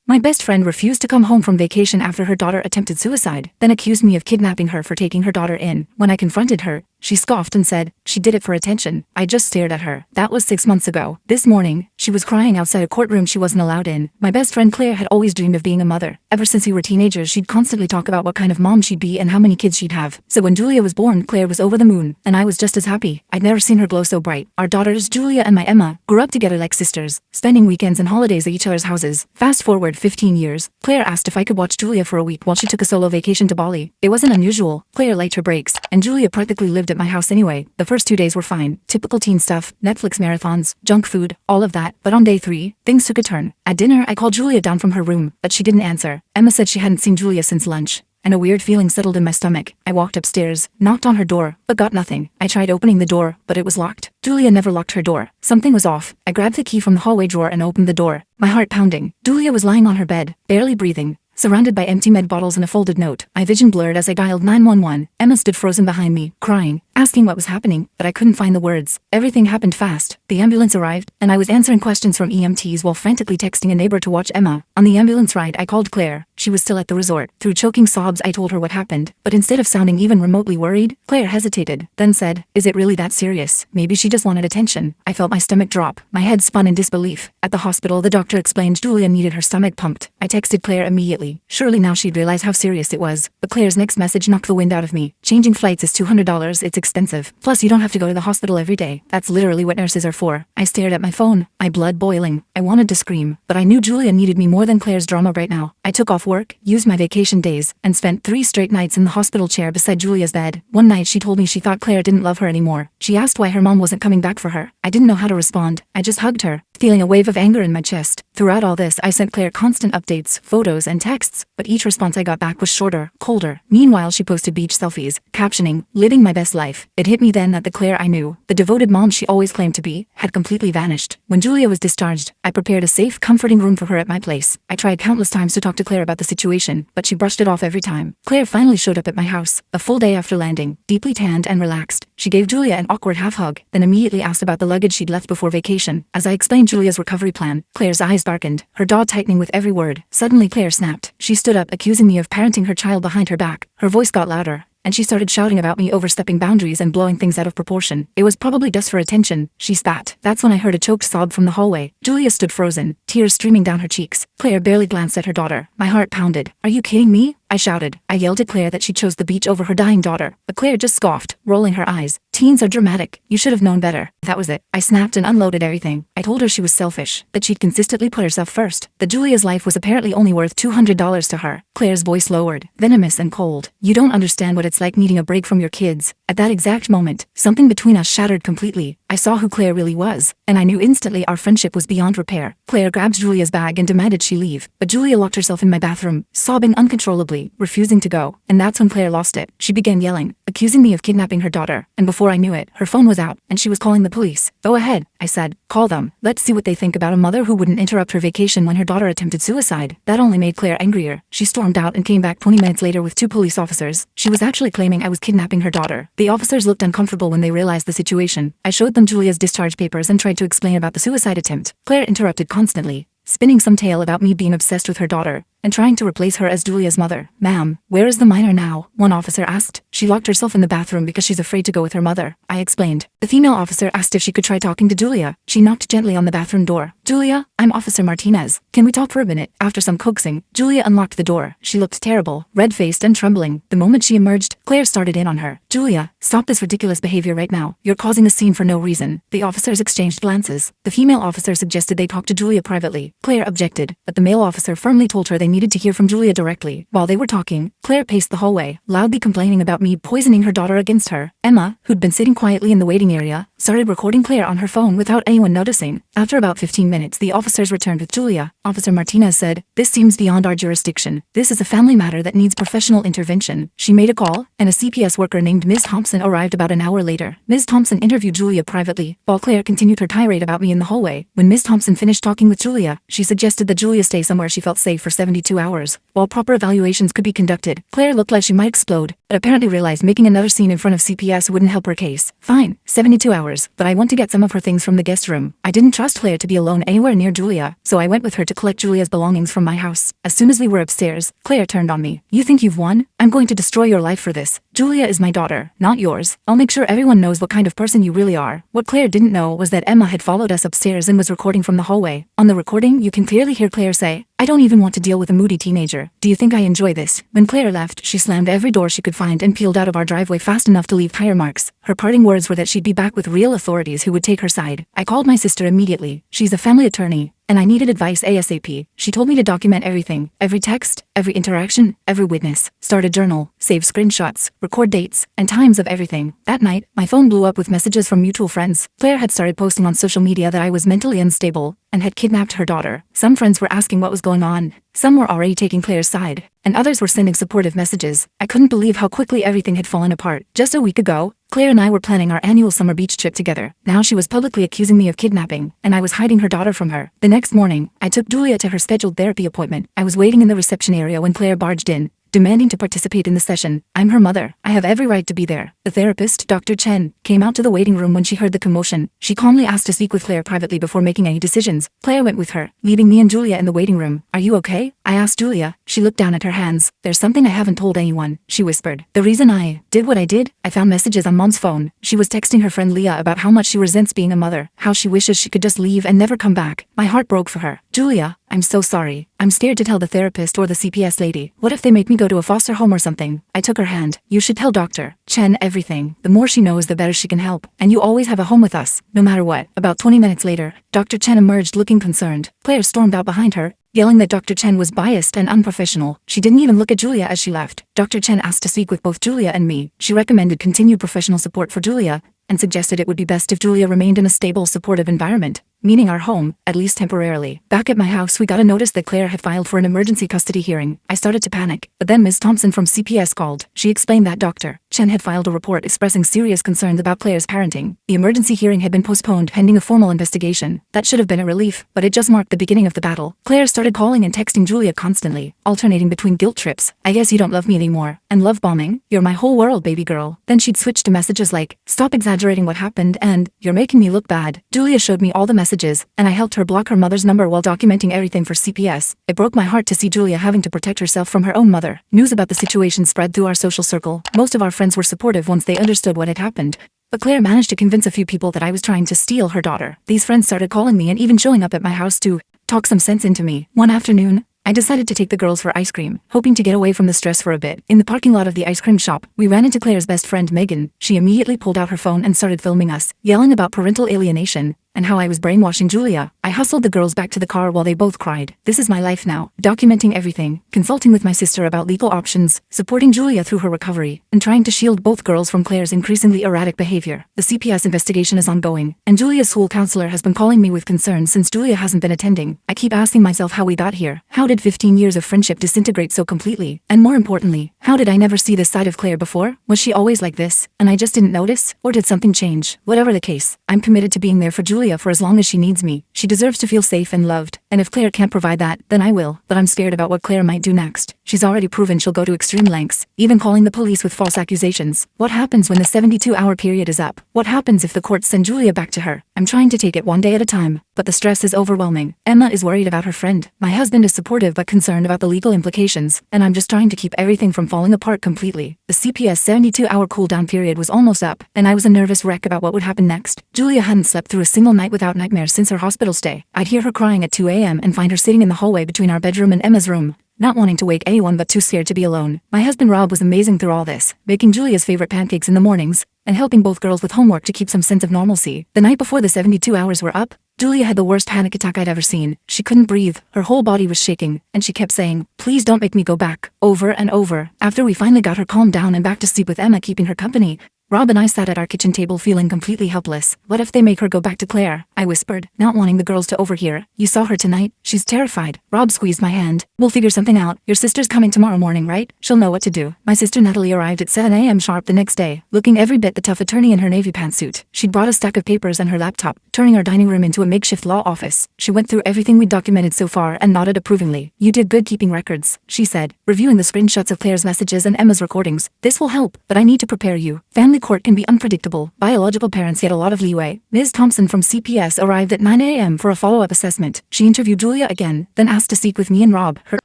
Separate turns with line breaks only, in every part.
My best friend refused to come home from vacation after her daughter attempted suicide, then accused me of kidnapping her for taking her daughter in. When I confronted her, she scoffed and said she did it for attention. I just stared at her. That was 6 months ago. This morning, she was crying outside a courtroom she wasn't allowed in. My best friend Claire had always dreamed of being a mother. Ever since we were teenagers, she'd constantly talk about what kind of mom she'd be and how many kids she'd have. So when Julia was born, Claire was over the moon, and I was just as happy. I'd never seen her glow so bright. Our daughters, Julia and my Emma, grew up together like sisters, spending weekends and holidays at each other's houses. Fast forward 15 years, Claire asked if I could watch Julia for a week while she took a solo vacation to Bali. It wasn't unusual. Claire liked her breaks, and Julia practically lived at my house anyway. The first 2 days were fine. Typical teen stuff, Netflix marathons, junk food, all of that. But on day 3, things took a turn. At dinner, I called Julia down from her room, but she didn't answer. Emma said she hadn't seen Julia since lunch, and a weird feeling settled in my stomach. I walked upstairs, knocked on her door, but got nothing. I tried opening the door, but it was locked. Julia never locked her door. Something was off. I grabbed the key from the hallway drawer and opened the door, my heart pounding. Julia was lying on her bed, barely breathing, surrounded by empty med bottles and a folded note. My vision blurred as I dialed 911. Emma stood frozen behind me, crying, asking what was happening, but I couldn't find the words. Everything happened fast. The ambulance arrived, and I was answering questions from EMTs while frantically texting a neighbor to watch Emma. On the ambulance ride, I called Claire. She was still at the resort. Through choking sobs, I told her what happened, but instead of sounding even remotely worried, Claire hesitated, then said, "Is it really that serious? Maybe she just wanted attention." I felt my stomach drop. My head spun in disbelief. At the hospital, the doctor explained Julia needed her stomach pumped. I texted Claire immediately. Surely now she'd realize how serious it was. But Claire's next message knocked the wind out of me. "Changing flights is $200. It's expensive. Plus, you don't have to go to the hospital every day. That's literally what nurses are for." I stared at my phone, my blood boiling. I wanted to scream, but I knew Julia needed me more than Claire's drama right now. I took off work, used my vacation days, and spent 3 straight nights in the hospital chair beside Julia's bed. One night she told me she thought Claire didn't love her anymore. She asked why her mom wasn't coming back for her. I didn't know how to respond. I just hugged her, feeling a wave of anger in my chest. Throughout all this, I sent Claire constant updates, photos, and texts, but each response I got back was shorter, colder. Meanwhile, she posted beach selfies, captioning, "Living my best life." It hit me then that the Claire I knew, the devoted mom she always claimed to be, had completely vanished. When Julia was discharged, I prepared a safe, comforting room for her at my place. I tried countless times to talk to Claire about the situation, but she brushed it off every time. Claire finally showed up at my house, a full day after landing, deeply tanned and relaxed. She gave Julia an awkward half-hug, then immediately asked about the luggage she'd left before vacation. As I explained Julia's recovery plan, Claire's eyes darkened, her jaw tightening with every word. Suddenly Claire snapped. She stood up, accusing me of parenting her child behind her back. Her voice got louder, and she started shouting about me overstepping boundaries and blowing things out of proportion. It was probably just for attention, she spat. That's when I heard a choked sob from the hallway. Julia stood frozen, tears streaming down her cheeks. Claire barely glanced at her daughter. My heart pounded. "Are you kidding me?" I shouted. I yelled at Claire that she chose the beach over her dying daughter, but Claire just scoffed, rolling her eyes. "Teens are dramatic. You should have known better." That was it. I snapped and unloaded everything. I told her she was selfish, that she'd consistently put herself first, that Julia's life was apparently only worth $200 to her. Claire's voice lowered, venomous and cold. "You don't understand what it's like needing a break from your kids." At that exact moment, something between us shattered completely. I saw who Claire really was, and I knew instantly our friendship was beyond repair. Claire grabbed Julia's bag and demanded she leave, but Julia locked herself in my bathroom, sobbing uncontrollably, refusing to go. And that's when Claire lost it. She began yelling, accusing me of kidnapping her daughter, and before I knew it, her phone was out, and she was calling the police. "Go ahead," I said. "Call them. Let's see what they think about a mother who wouldn't interrupt her vacation when her daughter attempted suicide." That only made Claire angrier. She stormed out and came back 20 minutes later with 2 police officers. She was actually claiming I was kidnapping her daughter. The officers looked uncomfortable when they realized the situation. I showed them Julia's discharge papers and tried to explain about the suicide attempt. Claire interrupted constantly, spinning some tale about me being obsessed with her daughter and trying to replace her as Julia's mother. "Ma'am, where is the minor now?" one officer asked. "She locked herself in the bathroom because she's afraid to go with her mother," I explained. The female officer asked if she could try talking to Julia. She knocked gently on the bathroom door. "Julia, I'm Officer Martinez. Can we talk for a minute?" After some coaxing, Julia unlocked the door. She looked terrible, red-faced and trembling. The moment she emerged, Claire started in on her. "Julia, stop this ridiculous behavior right now. You're causing a scene for no reason." The officers exchanged glances. The female officer suggested they talk to Julia privately. Claire objected, but the male officer firmly told her they needed to hear from Julia directly. While they were talking, Claire paced the hallway, loudly complaining about me poisoning her daughter against her. Emma, who'd been sitting quietly in the waiting area, started recording Claire on her phone without anyone noticing. After about 15 minutes, the officers returned with Julia. Officer Martinez said, "This seems beyond our jurisdiction. This is a family matter that needs professional intervention." She made a call, and a CPS worker named Ms. Thompson arrived about an hour later. Ms. Thompson interviewed Julia privately, while Claire continued her tirade about me in the hallway. When Ms. Thompson finished talking with Julia, she suggested that Julia stay somewhere she felt safe for 72 hours, while proper evaluations could be conducted. Claire looked like she might explode. but apparently realized making another scene in front of CPS wouldn't help her case. Fine, 72 hours, but I want to get some of her things from the guest room. I didn't trust Claire to be alone anywhere near Julia, so I went with her to collect Julia's belongings from my house. As soon as we were upstairs, Claire turned on me. You think you've won? I'm going to destroy your life for this. Julia is my daughter, not yours. I'll make sure everyone knows what kind of person you really are. What Claire didn't know was that Emma had followed us upstairs and was recording from the hallway. On the recording, you can clearly hear Claire say, I don't even want to deal with a moody teenager. Do you think I enjoy this? When Claire left, she slammed every door she could find and peeled out of our driveway fast enough to leave tire marks. Her parting words were that she'd be back with real authorities who would take her side. I called my sister immediately. She's a family attorney, and I needed advice ASAP. She told me to document everything, every text, every interaction, every witness, start a journal, save screenshots, record dates, and times of everything. That night, my phone blew up with messages from mutual friends. Claire had started posting on social media that I was mentally unstable and had kidnapped her daughter. Some friends were asking what was going on. Some were already taking Claire's side, and others were sending supportive messages. I couldn't believe how quickly everything had fallen apart. Just a week ago, Claire and I were planning our annual summer beach trip together. Now she was publicly accusing me of kidnapping, and I was hiding her daughter from her. The next morning, I took Julia to her scheduled therapy appointment. I was waiting in the reception area when Claire barged in, demanding to participate in the session. I'm her mother. I have every right to be there. The therapist, Dr. Chen, came out to the waiting room when she heard the commotion. She calmly asked to speak with Claire privately before making any decisions. Claire went with her, leaving me and Julia in the waiting room. Are you okay? I asked Julia. She looked down at her hands. There's something I haven't told anyone, she whispered. The reason I did what I did? I found messages on Mom's phone. She was texting her friend Leah about how much she resents being a mother, how she wishes she could just leave and never come back. My heart broke for her. Julia, I'm so sorry. I'm scared to tell the therapist or the CPS lady. What if they make me go to a foster home or something? I took her hand. You should tell Dr. Chen everything. The more she knows, the better she can help. And you always have a home with us, no matter what. About 20 minutes later, Dr. Chen emerged looking concerned. Claire stormed out behind her, yelling that Dr. Chen was biased and unprofessional. She didn't even look at Julia as she left. Dr. Chen asked to speak with both Julia and me. She recommended continued professional support for Julia and suggested it would be best if Julia remained in a stable, supportive environment, meaning our home, at least temporarily. Back at my house, we got a notice that Claire had filed for an emergency custody hearing. I started to panic, but then Ms. Thompson from CPS called. She explained that Dr. Chen had filed a report expressing serious concerns about Claire's parenting. The emergency hearing had been postponed pending a formal investigation. That should have been a relief, but it just marked the beginning of the battle. Claire started calling and texting Julia constantly, alternating between guilt trips, I guess you don't love me anymore, and love bombing, you're my whole world, baby girl. Then she'd switch to messages like, stop exaggerating what happened, and you're making me look bad. Julia showed me all the messages, and I helped her block her mother's number while documenting everything for CPS. It broke my heart to see Julia having to protect herself from her own mother. News about the situation spread through our social circle. Most of our friends were supportive once they understood what had happened, but Claire managed to convince a few people that I was trying to steal her daughter. These friends started calling me and even showing up at my house to talk some sense into me. One afternoon, I decided to take the girls for ice cream, hoping to get away from the stress for a bit. In the parking lot of the ice cream shop, we ran into Claire's best friend Megan. She immediately pulled out her phone and started filming us, yelling about parental alienation and how I was brainwashing Julia. I hustled the girls back to the car while they both cried. This is my life now, documenting everything, consulting with my sister about legal options, supporting Julia through her recovery, and trying to shield both girls from Claire's increasingly erratic behavior. The CPS investigation is ongoing, and Julia's school counselor has been calling me with concerns since Julia hasn't been attending. I keep asking myself how we got here. How did 15 years of friendship disintegrate so completely? And more importantly, how did I never see this side of Claire before? Was she always like this, and I just didn't notice? Or did something change? Whatever the case, I'm committed to being there for Julia for as long as she needs me. She deserves to feel safe and loved, and if Claire can't provide that, then I will. But I'm scared about what Claire might do next. She's already proven she'll go to extreme lengths, even calling the police with false accusations. What happens when the 72-hour period is up? What happens if the courts send Julia back to her? I'm trying to take it one day at a time, but the stress is overwhelming. Emma is worried about her friend. My husband is supportive but concerned about the legal implications, and I'm just trying to keep everything from falling apart completely. The CPS 72-hour cooldown period was almost up, and I was a nervous wreck about what would happen next. Julia hadn't slept through a single night without nightmares since her hospital stay. I'd hear her crying at 2 a.m. and find her sitting in the hallway between our bedroom and Emma's room, not wanting to wake anyone but too scared to be alone. My husband Rob was amazing through all this, baking Julia's favorite pancakes in the mornings, and helping both girls with homework to keep some sense of normalcy. The night before the 72 hours were up, Julia had the worst panic attack I'd ever seen. She couldn't breathe, her whole body was shaking, and she kept saying, please don't make me go back, over and over. After we finally got her calmed down and back to sleep with Emma keeping her company, Rob and I sat at our kitchen table feeling completely helpless. What if they make her go back to Claire? I whispered, not wanting the girls to overhear. You saw her tonight? She's terrified. Rob squeezed my hand. We'll figure something out. Your sister's coming tomorrow morning, right? She'll know what to do. My sister Natalie arrived at 7 a.m. sharp the next day, looking every bit the tough attorney in her navy pantsuit. She'd brought a stack of papers and her laptop, turning our dining room into a makeshift law office. She went through everything we'd documented so far and nodded approvingly. You did good keeping records, she said, reviewing the screenshots of Claire's messages and Emma's recordings. This will help, but I need to prepare you. Family court can be unpredictable. Biological parents get a lot of leeway. Ms. Thompson from CPS arrived at 9 a.m. for a follow-up assessment. She interviewed Julia again, then asked to speak with me and Rob. Her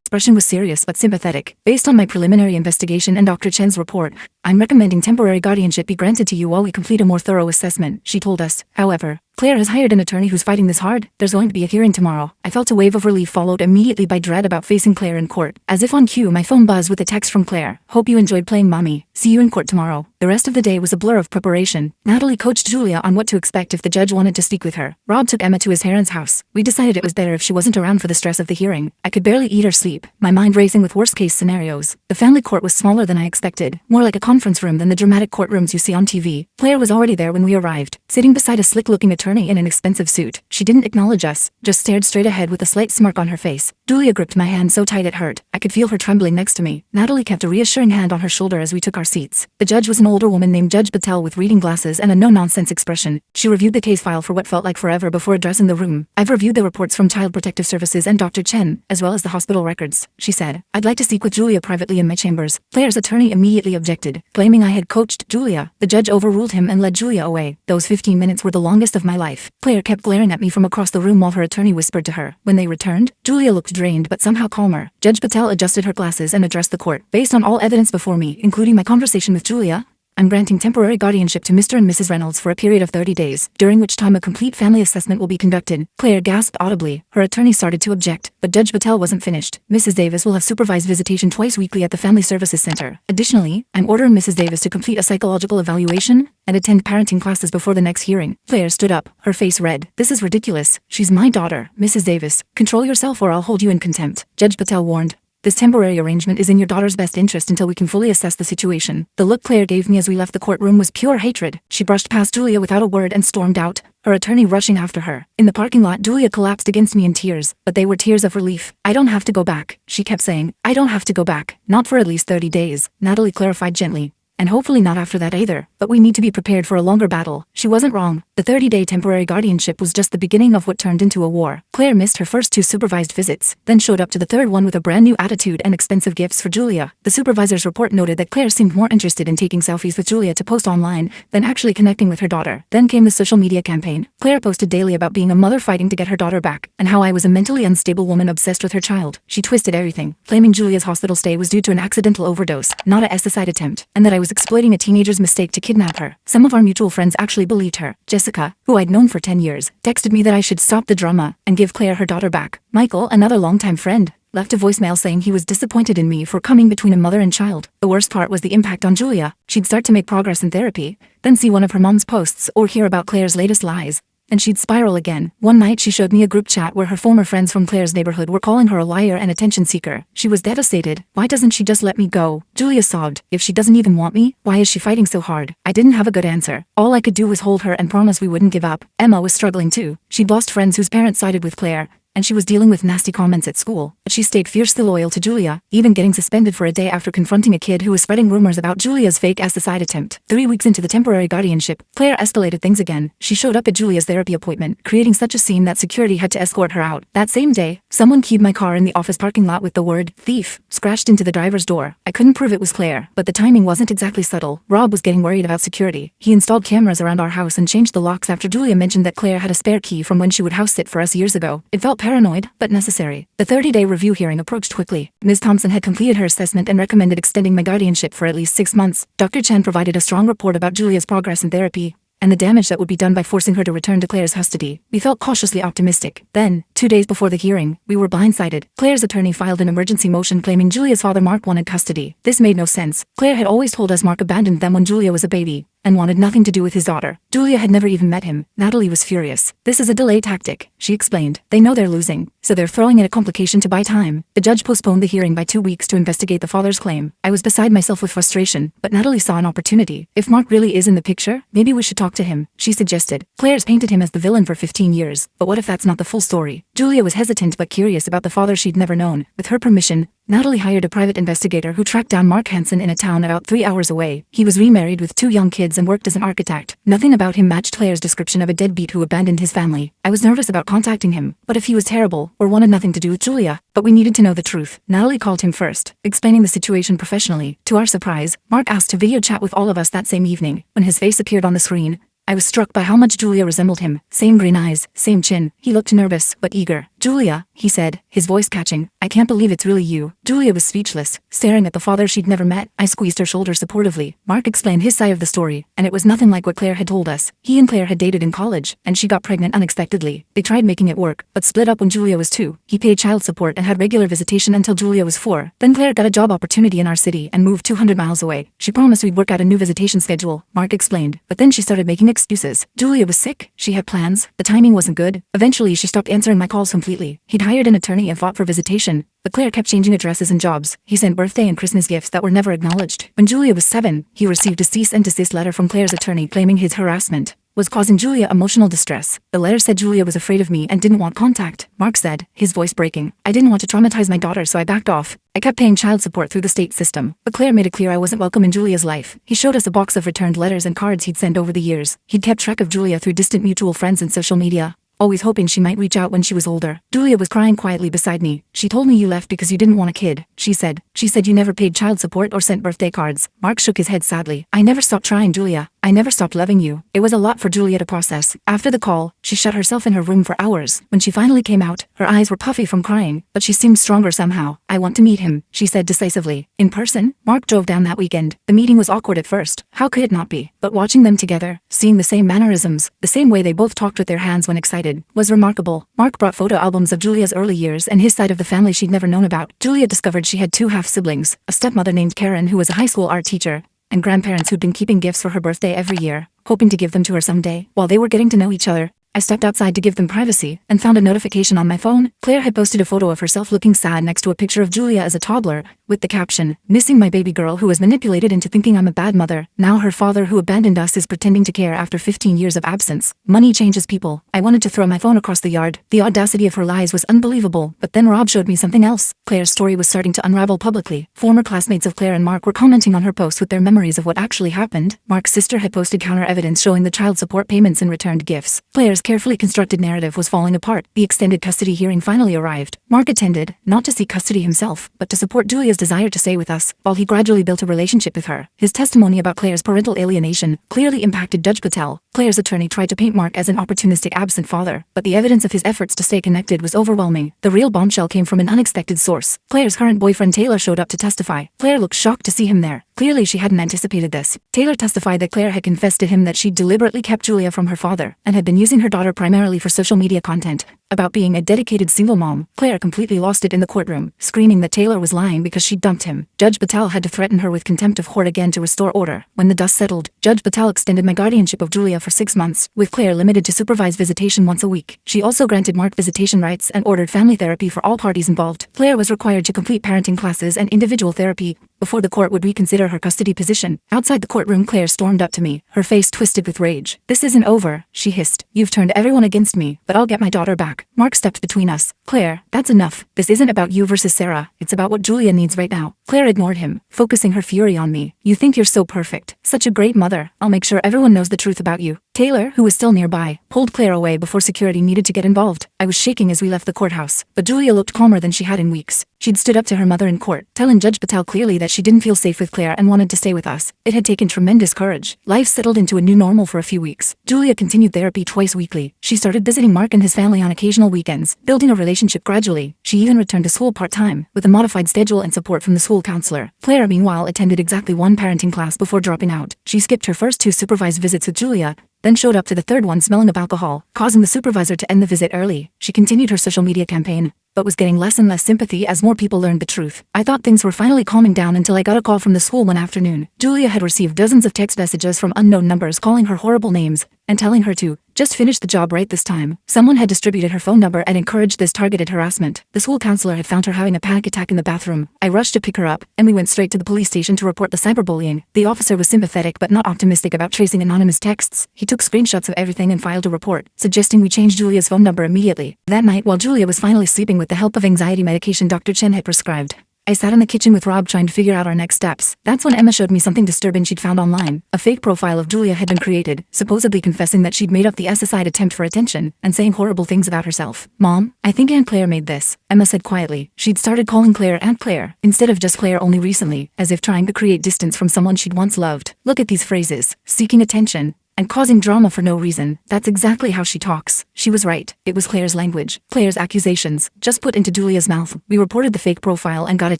expression was serious but sympathetic. Based on my preliminary investigation and Dr. Chen's report, I'm recommending temporary guardianship be granted to you while we complete a more thorough assessment, she told us. However, Claire has hired an attorney who's fighting this hard. There's going to be a hearing tomorrow. I felt a wave of relief followed immediately by dread about facing Claire in court. As if on cue, my phone buzzed with a text from Claire. Hope you enjoyed playing mommy. See you in court tomorrow. The rest of the day was a blur of preparation. Natalie coached Julia on what to expect if the judge wanted to speak with her. Rob took Emma to his parents' house. We decided it was better if she wasn't around for the stress of the hearing. I could barely eat or sleep, my mind racing with worst-case scenarios. The family court was smaller than I expected, more like a conference room than the dramatic courtrooms you see on TV. Claire was already there when we arrived, sitting beside a slick-looking attorney in an expensive suit. She didn't acknowledge us, just stared straight ahead with a slight smirk on her face. Julia gripped my hand so tight it hurt. I could feel her trembling next to me. Natalie kept a reassuring hand on her shoulder as we took our seats. The judge was an older woman named Judge Patel with reading glasses and a no-nonsense expression. She reviewed the case file for what felt like forever before addressing the room. I've reviewed the reports from Child Protective Services and Dr. Chen, as well as the hospital records, she said. I'd like to speak with Julia privately in my chambers. Claire's attorney immediately objected, claiming I had coached Julia. The judge overruled him and led Julia away. Those 15 minutes were the longest of my life. Claire kept glaring at me from across the room while her attorney whispered to her. When they returned, Julia looked drained but somehow calmer. Judge Patel adjusted her glasses and addressed the court. Based on all evidence before me, including my conversation with Julia, I'm granting temporary guardianship to Mr. and Mrs. Reynolds for a period of 30 days, during which time a complete family assessment will be conducted. Claire gasped audibly. Her attorney started to object, but Judge Patel wasn't finished. Mrs. Davis will have supervised visitation twice weekly at the Family Services Center. Additionally, I'm ordering Mrs. Davis to complete a psychological evaluation and attend parenting classes before the next hearing. Claire stood up, her face red. This is ridiculous. She's my daughter, Mrs. Davis. Control yourself or I'll hold you in contempt, Judge Patel warned. This temporary arrangement is in your daughter's best interest until we can fully assess the situation. The look Claire gave me as we left the courtroom was pure hatred. She brushed past Julia without a word and stormed out, her attorney rushing after her. In the parking lot, Julia collapsed against me in tears, but they were tears of relief. I don't have to go back, she kept saying. I don't have to go back. Not for at least 30 days, Natalie clarified gently. And hopefully not after that either, but we need to be prepared for a longer battle. She wasn't wrong. The 30-day temporary guardianship was just the beginning of what turned into a war. Claire missed her first 2 supervised visits, then showed up to the third one with a brand new attitude and expensive gifts for Julia. The supervisor's report noted that Claire seemed more interested in taking selfies with Julia to post online than actually connecting with her daughter. Then came the social media campaign. Claire posted daily about being a mother fighting to get her daughter back, and how I was a mentally unstable woman obsessed with her child. She twisted everything, claiming Julia's hospital stay was due to an accidental overdose, not a suicide attempt, and that I was exploiting a teenager's mistake to kidnap her. Some of our mutual friends actually believed her. Jessica, who I'd known for 10 years, texted me that I should stop the drama and give Claire her daughter back. Michael, another longtime friend, left a voicemail saying he was disappointed in me for coming between a mother and child. The worst part was the impact on Julia. She'd start to make progress in therapy, then see one of her mom's posts or hear about Claire's latest lies, and she'd spiral again. One night she showed me a group chat where her former friends from Claire's neighborhood were calling her a liar and attention seeker. She was devastated. Why doesn't she just let me go? Julia sobbed. If she doesn't even want me, why is she fighting so hard? I didn't have a good answer. All I could do was hold her and promise we wouldn't give up. Emma was struggling too. She'd lost friends whose parents sided with Claire, and she was dealing with nasty comments at school. But she stayed fiercely loyal to Julia, even getting suspended for a day after confronting a kid who was spreading rumors about Julia's fake suicide attempt. 3 weeks into the temporary guardianship, Claire escalated things again. She showed up at Julia's therapy appointment, creating such a scene that security had to escort her out. That same day, someone keyed my car in the office parking lot with the word "thief" scratched into the driver's door. I couldn't prove it was Claire, but the timing wasn't exactly subtle. Rob was getting worried about security. He installed cameras around our house and changed the locks after Julia mentioned that Claire had a spare key from when she would house sit for us years ago. It felt paranoid, but necessary. The 30-day review hearing approached quickly. Ms. Thompson had completed her assessment and recommended extending my guardianship for at least 6 months. Dr. Chen provided a strong report about Julia's progress in therapy and the damage that would be done by forcing her to return to Claire's custody. We felt cautiously optimistic. Then, 2 days before the hearing, we were blindsided. Claire's attorney filed an emergency motion claiming Julia's father Mark wanted custody. This made no sense. Claire had always told us Mark abandoned them when Julia was a baby and wanted nothing to do with his daughter. Julia had never even met him. Natalie was furious. This is a delay tactic, she explained. They know they're losing, so they're throwing in a complication to buy time. The judge postponed the hearing by 2 weeks to investigate the father's claim. I was beside myself with frustration, but Natalie saw an opportunity. If Mark really is in the picture, maybe we should talk to him, she suggested. Claire's painted him as the villain for 15 years, but what if that's not the full story? Julia was hesitant but curious about the father she'd never known. With her permission, Natalie hired a private investigator who tracked down Mark Hansen in a town about 3 hours away. He was remarried with 2 young kids and worked as an architect. Nothing about him matched Claire's description of a deadbeat who abandoned his family. I was nervous about contacting him, but if he was terrible or wanted nothing to do with Julia, but we needed to know the truth. Natalie called him first, explaining the situation professionally. To our surprise, Mark asked to video chat with all of us that same evening. When his face appeared on the screen, I was struck by how much Julia resembled him. Same green eyes, same chin. He looked nervous, but eager. Julia, he said, his voice catching. I can't believe it's really you. Julia was speechless, staring at the father she'd never met. I squeezed her shoulder supportively. Mark explained his side of the story, and it was nothing like what Claire had told us. He and Claire had dated in college, and she got pregnant unexpectedly. They tried making it work, but split up when Julia was 2. He paid child support and had regular visitation until Julia was 4. Then Claire got a job opportunity in our city and moved 200 miles away. She promised we'd work out a new visitation schedule, Mark explained, but then she started making excuses. Julia was sick, she had plans, the timing wasn't good. Eventually she stopped answering my calls completely. He'd hired an attorney and fought for visitation, but Claire kept changing addresses and jobs. He sent birthday and Christmas gifts that were never acknowledged. When Julia was 7, he received a cease and desist letter from Claire's attorney claiming his harassment was causing Julia emotional distress. The letter said Julia was afraid of me and didn't want contact, Mark said, his voice breaking. I didn't want to traumatize my daughter, so I backed off. I kept paying child support through the state system, but Claire made it clear I wasn't welcome in Julia's life. He showed us a box of returned letters and cards he'd sent over the years. He'd kept track of Julia through distant mutual friends and social media, always hoping she might reach out when she was older. Julia was crying quietly beside me. She told me you left because you didn't want a kid, she said. She said you never paid child support or sent birthday cards. Mark shook his head sadly. I never stopped trying, Julia. I never stopped loving you. It was a lot for Julia to process. After the call, she shut herself in her room for hours. When she finally came out, her eyes were puffy from crying, but she seemed stronger somehow. I want to meet him, she said decisively. In person? Mark drove down that weekend. The meeting was awkward at first. How could it not be? But watching them together, seeing the same mannerisms, the same way they both talked with their hands when excited, was remarkable. Mark brought photo albums of Julia's early years and his side of the family she'd never known about. Julia discovered she had 2 half-siblings, a stepmother named Karen who was a high school art teacher, and grandparents who'd been keeping gifts for her birthday every year, hoping to give them to her someday. While they were getting to know each other, I stepped outside to give them privacy and found a notification on my phone. Claire had posted a photo of herself looking sad next to a picture of Julia as a toddler, with the caption, "Missing my baby girl who was manipulated into thinking I'm a bad mother. Now her father who abandoned us is pretending to care after 15 years of absence. Money changes people." I wanted to throw my phone across the yard. The audacity of her lies was unbelievable, but then Rob showed me something else. Claire's story was starting to unravel publicly. Former classmates of Claire and Mark were commenting on her posts with their memories of what actually happened. Mark's sister had posted counter evidence showing the child support payments and returned gifts. Claire's carefully constructed narrative was falling apart. The extended custody hearing finally arrived. Mark attended, not to seek custody himself, but to support Julia's desire to stay with us, while he gradually built a relationship with her. His testimony about Claire's parental alienation clearly impacted Judge Patel. Claire's attorney tried to paint Mark as an opportunistic absent father, but the evidence of his efforts to stay connected was overwhelming. The real bombshell came from an unexpected source. Claire's current boyfriend Taylor showed up to testify. Claire looked shocked to see him there. Clearly she hadn't anticipated this. Taylor testified that Claire had confessed to him that she deliberately kept Julia from her father, and had been using her daughter primarily for social media content. About being a dedicated single mom, Claire completely lost it in the courtroom, screaming that Taylor was lying because she dumped him. Judge Patel had to threaten her with contempt of court again to restore order. When the dust settled, Judge Patel extended my guardianship of Julia for 6 months, with Claire limited to supervised visitation once a week. She also granted Mark visitation rights and ordered family therapy for all parties involved. Claire was required to complete parenting classes and individual therapy before the court would reconsider her custody position. Outside the courtroom, Claire stormed up to me, her face twisted with rage. "This isn't over," she hissed. "You've turned everyone against me, but I'll get my daughter back." Mark stepped between us. "Claire, that's enough. This isn't about you versus Sarah. It's about what Julia needs right now." Claire ignored him, focusing her fury on me. "You think you're so perfect. Such a great mother. I'll make sure everyone knows the truth about you." Taylor, who was still nearby, pulled Claire away before security needed to get involved. I was shaking as we left the courthouse, but Julia looked calmer than she had in weeks. She'd stood up to her mother in court, telling Judge Patel clearly that she didn't feel safe with Claire and wanted to stay with us. It had taken tremendous courage. Life settled into a new normal for a few weeks. Julia continued therapy twice weekly. She started visiting Mark and his family on occasional weekends, building a relationship gradually. She even returned to school part-time, with a modified schedule and support from the school counselor. Claire, meanwhile, attended exactly 1 parenting class before dropping out. She skipped her first 2 supervised visits with Julia, then showed up to the third one smelling of alcohol, causing the supervisor to end the visit early. She continued her social media campaign, but was getting less and less sympathy as more people learned the truth. I thought things were finally calming down until I got a call from the school one afternoon. Julia had received dozens of text messages from unknown numbers calling her horrible names and telling her to just finish the job right this time. Someone had distributed her phone number and encouraged this targeted harassment. The school counselor had found her having a panic attack in the bathroom. I rushed to pick her up, and we went straight to the police station to report the cyberbullying. The officer was sympathetic but not optimistic about tracing anonymous texts. He took screenshots of everything and filed a report, suggesting we change Julia's phone number immediately. That night, while Julia was finally sleeping with the help of anxiety medication Dr. Chen had prescribed, I sat in the kitchen with Rob trying to figure out our next steps. That's when Emma showed me something disturbing she'd found online. A fake profile of Julia had been created, supposedly confessing that she'd made up the SSI'd attempt for attention and saying horrible things about herself. Mom, I think Aunt Claire made this, Emma said quietly. She'd started calling Claire Aunt Claire, instead of just Claire only recently, as if trying to create distance from someone she'd once loved. Look at these phrases: seeking attention and causing drama for no reason. That's exactly how she talks. She was right. It was Claire's language, Claire's accusations, just put into Julia's mouth. We reported the fake profile and got it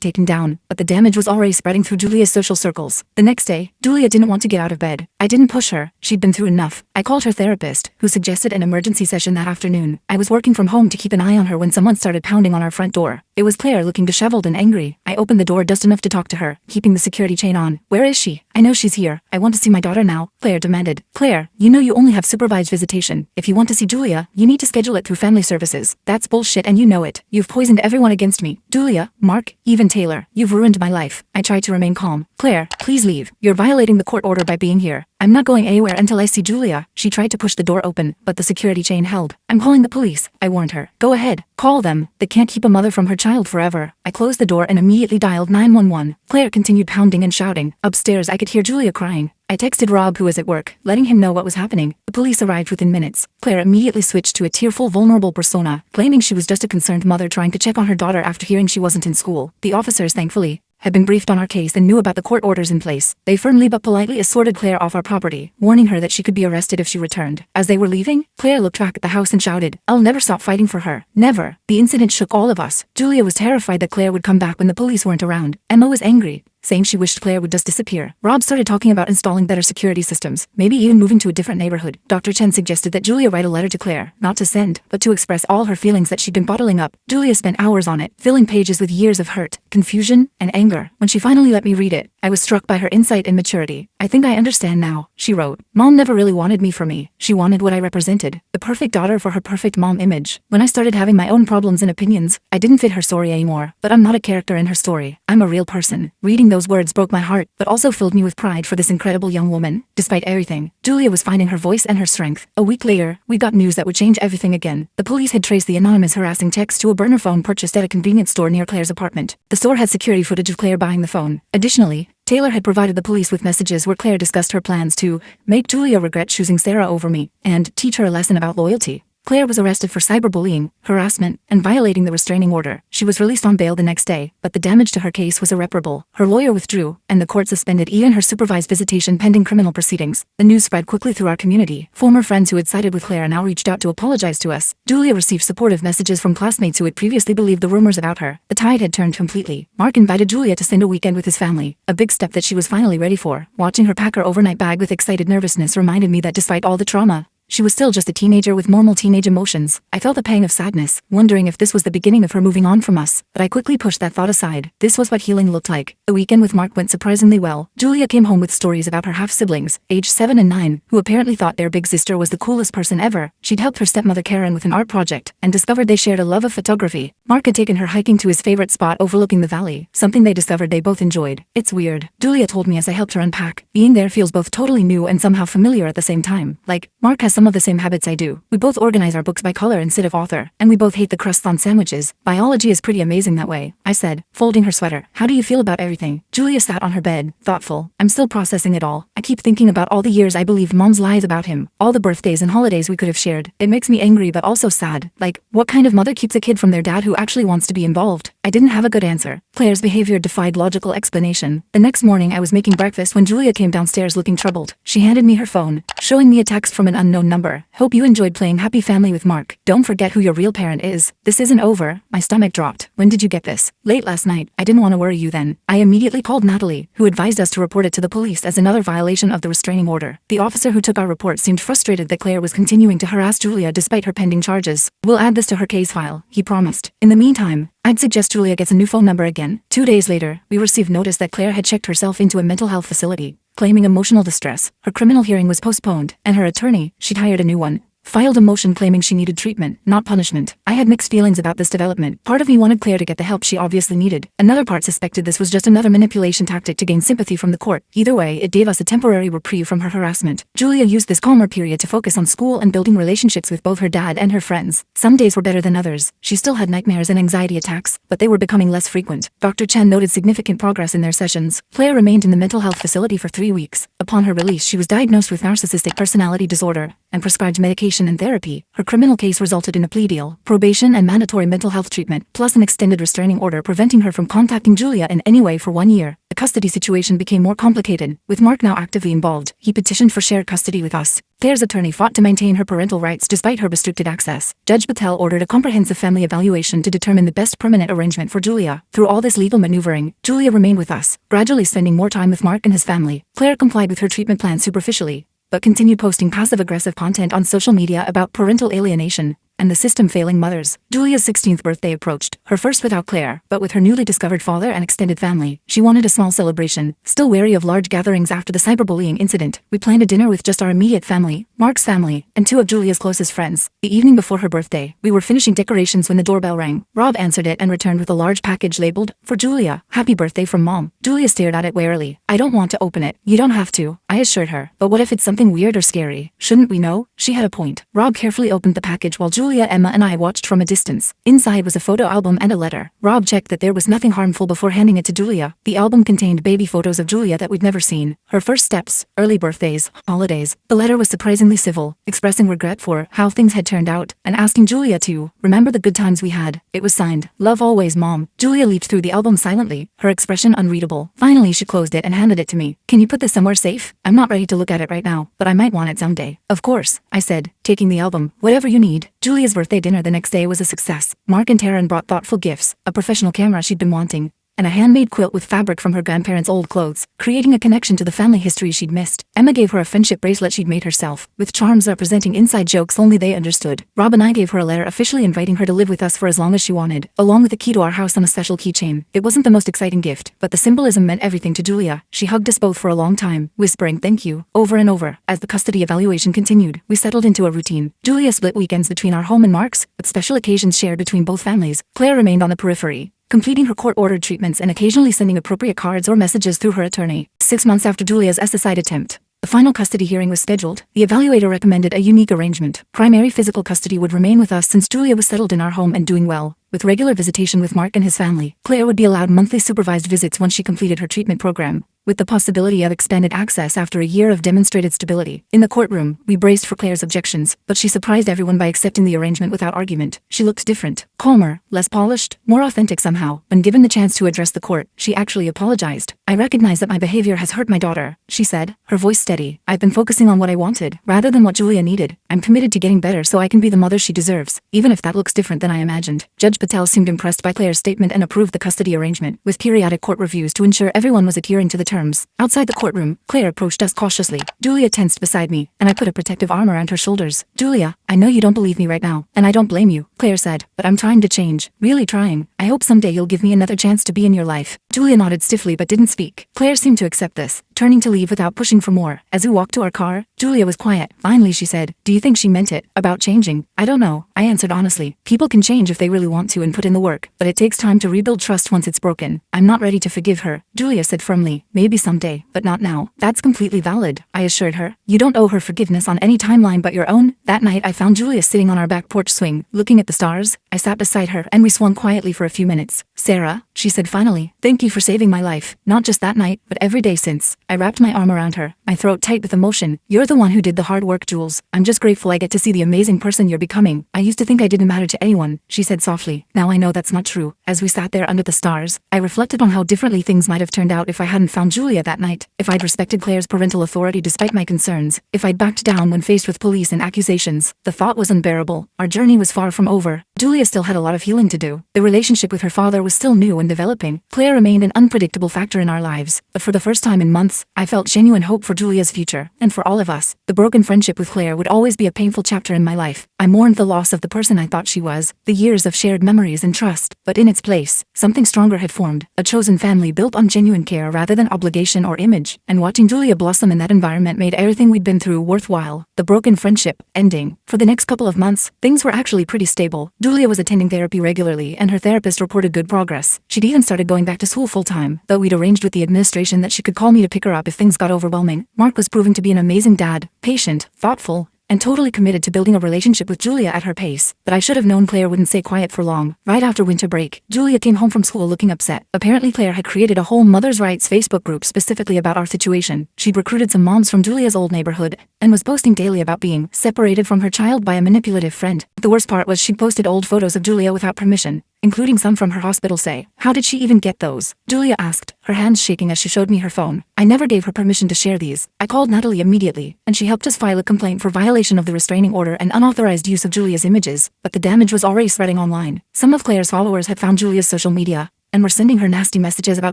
taken down, but the damage was already spreading through Julia's social circles. The next day, Julia didn't want to get out of bed. I didn't push her. She'd been through enough. I called her therapist, who suggested an emergency session that afternoon. I was working from home to keep an eye on her when someone started pounding on our front door. It was Claire, looking disheveled and angry. I opened the door just enough to talk to her, keeping the security chain on. Where is she? I know she's here. I want to see my daughter now, Claire demanded. Claire, you know you only have supervised visitation. If you want to see Julia, you need to schedule it through family services. That's bullshit and you know it. You've poisoned everyone against me. Julia, Mark, even Taylor. You've ruined my life. I tried to remain calm. Claire, please leave. You're violating the court order by being here. I'm not going anywhere until I see Julia. She tried to push the door open, but the security chain held. I'm calling the police, I warned her. Go ahead, call them. They can't keep a mother from her child forever. I closed the door and immediately dialed 911. Claire continued pounding and shouting. Upstairs, I could hear Julia crying. I texted Rob, who was at work, letting him know what was happening. The police arrived within minutes. Claire immediately switched to a tearful, vulnerable persona, claiming she was just a concerned mother trying to check on her daughter after hearing she wasn't in school. The officers, thankfully, had been briefed on our case and knew about the court orders in place. They firmly but politely escorted Claire off our property, warning her that she could be arrested if she returned. As they were leaving, Claire looked back at the house and shouted, "I'll never stop fighting for her. Never." The incident shook all of us. Julia was terrified that Claire would come back when the police weren't around. Emma was angry, saying she wished Claire would just disappear. Rob started talking about installing better security systems, maybe even moving to a different neighborhood. Dr. Chen suggested that Julia write a letter to Claire, not to send, but to express all her feelings that she'd been bottling up. Julia spent hours on it, filling pages with years of hurt, confusion, and anger. When she finally let me read it, I was struck by her insight and maturity. "I think I understand now," she wrote. "Mom never really wanted me for me. She wanted what I represented, the perfect daughter for her perfect mom image. When I started having my own problems and opinions, I didn't fit her story anymore. But I'm not a character in her story. I'm a real person." Reading those words broke my heart, but also filled me with pride for this incredible young woman. Despite everything, Julia was finding her voice and her strength. A week later, we got news that would change everything again. The police had traced the anonymous harassing text to a burner phone purchased at a convenience store near Claire's apartment. The store had security footage of Claire buying the phone. Additionally, Taylor had provided the police with messages where Claire discussed her plans to make Julia regret choosing Sarah over me and teach her a lesson about loyalty. Claire was arrested for cyberbullying, harassment, and violating the restraining order. She was released on bail the next day, but the damage to her case was irreparable. Her lawyer withdrew, and the court suspended even her supervised visitation pending criminal proceedings. The news spread quickly through our community. Former friends who had sided with Claire now reached out to apologize to us. Julia received supportive messages from classmates who had previously believed the rumors about her. The tide had turned completely. Mark invited Julia to spend a weekend with his family, a big step that she was finally ready for. Watching her pack her overnight bag with excited nervousness reminded me that despite all the trauma, she was still just a teenager with normal teenage emotions. I felt a pang of sadness, wondering if this was the beginning of her moving on from us, but I quickly pushed that thought aside. This was what healing looked like. The weekend with Mark went surprisingly well. Julia came home with stories about her half-siblings, aged 7 and 9, who apparently thought their big sister was the coolest person ever. She'd helped her stepmother Karen with an art project, and discovered they shared a love of photography. Mark had taken her hiking to his favorite spot overlooking the valley, something they discovered they both enjoyed. "It's weird," Julia told me as I helped her unpack. "Being there feels both totally new and somehow familiar at the same time. Like, Mark has some of the same habits I do. We both organize our books by color instead of author, and we both hate the crusts on sandwiches. Biology is pretty amazing that way," I said, folding her sweater. "How do you feel about everything?" Julia sat on her bed, thoughtful. "I'm still processing it all. I keep thinking about all the years I believed Mom's lies about him, all the birthdays and holidays we could have shared. It makes me angry but also sad. Like, what kind of mother keeps a kid from their dad who actually wants to be involved?" I didn't have a good answer. Claire's behavior defied logical explanation. The next morning I was making breakfast when Julia came downstairs looking troubled. She handed me her phone, showing me a text from an unknown phone number. Hope you enjoyed playing Happy Family with Mark. Don't forget who your real parent is. This isn't over. My stomach dropped. When did you get this? Late last night. I didn't want to worry you then. I immediately called Natalie, who advised us to report it to the police as another violation of the restraining order. The officer who took our report seemed frustrated that Claire was continuing to harass Julia despite her pending charges. We'll add this to her case file, he promised. In the meantime, I'd suggest Julia gets a new phone number again. 2 days later, we received notice that Claire had checked herself into a mental health facility, claiming emotional distress. Her criminal hearing was postponed, and her attorney, she'd hired a new one, filed a motion claiming she needed treatment, not punishment. I had mixed feelings about this development. Part of me wanted Claire to get the help she obviously needed. Another part suspected this was just another manipulation tactic to gain sympathy from the court. Either way, it gave us a temporary reprieve from her harassment. Julia used this calmer period to focus on school and building relationships with both her dad and her friends. Some days were better than others. She still had nightmares and anxiety attacks, but they were becoming less frequent. Dr. Chen noted significant progress in their sessions. Claire remained in the mental health facility for 3 weeks. Upon her release, she was diagnosed with narcissistic personality disorder and prescribed medication and therapy. Her criminal case resulted in a plea deal, probation and mandatory mental health treatment, plus an extended restraining order preventing her from contacting Julia in any way for 1 year. The custody situation became more complicated, with Mark now actively involved. He petitioned for shared custody with us. Claire's attorney fought to maintain her parental rights despite her restricted access. Judge Patel ordered a comprehensive family evaluation to determine the best permanent arrangement for Julia. Through all this legal maneuvering, Julia remained with us, gradually spending more time with Mark and his family. Claire complied with her treatment plan superficially, but continued posting passive-aggressive content on social media about parental alienation and the system failing mothers. Julia's 16th birthday approached, her first without Claire, but with her newly discovered father and extended family. She wanted a small celebration. Still wary of large gatherings after the cyberbullying incident, we planned a dinner with just our immediate family, Mark's family, and 2 of Julia's closest friends. The evening before her birthday, we were finishing decorations when the doorbell rang. Rob answered it and returned with a large package labeled, "For Julia, happy birthday from Mom." Julia stared at it warily. "I don't want to open it." "You don't have to," I assured her. "But what if it's something weird or scary? Shouldn't we know?" She had a point. Rob carefully opened the package while Julia, Emma, and I watched from a distance. Inside was a photo album and a letter. Rob checked that there was nothing harmful before handing it to Julia. The album contained baby photos of Julia that we'd never seen. Her first steps, early birthdays, holidays. The letter was surprisingly civil, expressing regret for how things had turned out, and asking Julia to remember the good times we had. It was signed, "Love always, Mom." Julia leafed through the album silently, her expression unreadable. Finally, she closed it and handed it to me. "Can you put this somewhere safe? I'm not ready to look at it right now, but I might want it someday." "Of course," I said, taking the album. "Whatever you need." Julia's birthday dinner the next day was a success. Mark and Taryn brought thoughtful gifts, a professional camera she'd been wanting, and a handmade quilt with fabric from her grandparents' old clothes, creating a connection to the family history she'd missed. Emma gave her a friendship bracelet she'd made herself, with charms representing inside jokes only they understood. Rob and I gave her a letter officially inviting her to live with us for as long as she wanted, along with a key to our house on a special keychain. It wasn't the most exciting gift, but the symbolism meant everything to Julia. She hugged us both for a long time, whispering "thank you" over and over. As the custody evaluation continued, we settled into a routine. Julia split weekends between our home and Mark's, with special occasions shared between both families. Claire remained on the periphery, completing her court-ordered treatments and occasionally sending appropriate cards or messages through her attorney. 6 months after Julia's suicide attempt, the final custody hearing was scheduled. The evaluator recommended a unique arrangement. Primary physical custody would remain with us since Julia was settled in our home and doing well, with regular visitation with Mark and his family. Claire would be allowed monthly supervised visits once she completed her treatment program, with the possibility of expanded access after a year of demonstrated stability. In the courtroom, we braced for Claire's objections, but she surprised everyone by accepting the arrangement without argument. She looked different, calmer, less polished, more authentic somehow. When given the chance to address the court, she actually apologized. "I recognize that my behavior has hurt my daughter," she said, her voice steady. "I've been focusing on what I wanted, rather than what Julia needed. I'm committed to getting better so I can be the mother she deserves, even if that looks different than I imagined." Judge Patel seemed impressed by Claire's statement and approved the custody arrangement, with periodic court reviews to ensure everyone was adhering to the terms. Outside the courtroom, Claire approached us cautiously. Julia tensed beside me, and I put a protective arm around her shoulders. "Julia, I know you don't believe me right now, and I don't blame you," Claire said, "but I'm trying to change. Really trying. I hope someday you'll give me another chance to be in your life." Julia nodded stiffly but didn't speak. Claire seemed to accept this, turning to leave without pushing for more. As we walked to our car, Julia was quiet. Finally she said, "Do you think she meant it about changing?" "I don't know," I answered honestly. "People can change if they really want to and put in the work, but it takes time to rebuild trust once it's broken. I'm not ready to forgive her," Julia said firmly. "Maybe someday, but not now." "That's completely valid," I assured her. "You don't owe her forgiveness on any timeline but your own." That night I found Julia sitting on our back porch swing, looking at the stars. I sat beside her and we swung quietly for a few minutes. "Sarah," she said finally, "thank you for saving my life, not just that night, but every day since." I wrapped my arm around her, my throat tight with emotion. You're the one who did the hard work, Jules. I'm just grateful I get to see the amazing person you're becoming. I used to think I didn't matter to anyone, she said softly. Now I know that's not true. As we sat there under the stars, I reflected on how differently things might have turned out if I hadn't found Julia that night, if I'd respected Claire's parental authority despite my concerns, if I'd backed down when faced with police and accusations. The thought was unbearable. Our journey was far from over. Julia still had a lot of healing to do. The relationship with her father was still new and developing. Claire remained an unpredictable factor in our lives, but for the first time in months, I felt genuine hope for Julia's future, and for all of us. The broken friendship with Claire would always be a painful chapter in my life. I mourned the loss of the person I thought she was, the years of shared memories and trust, but in its place, something stronger had formed, a chosen family built on genuine care rather than obligation or image, and watching Julia blossom in that environment made everything we'd been through worthwhile. The broken friendship ending. For the next couple of months, things were actually pretty stable. Julia was attending therapy regularly and her therapist reported good progress. She'd even started going back to school full-time, though we'd arranged with the administration that she could call me to pick her up if things got overwhelming. Mark was proving to be an amazing dad, patient, thoughtful, and totally committed to building a relationship with Julia at her pace. But I should have known Claire wouldn't stay quiet for long. Right after winter break, Julia came home from school looking upset. Apparently Claire had created a whole Mother's Rights Facebook group specifically about our situation. She'd recruited some moms from Julia's old neighborhood, and was posting daily about being separated from her child by a manipulative friend. The worst part was she'd posted old photos of Julia without permission, including some from her hospital stay. How did she even get those? Julia asked, her hands shaking as she showed me her phone. I never gave her permission to share these. I called Natalie immediately, and she helped us file a complaint for violation of the restraining order and unauthorized use of Julia's images, but the damage was already spreading online. Some of Claire's followers had found Julia's social media, and were sending her nasty messages about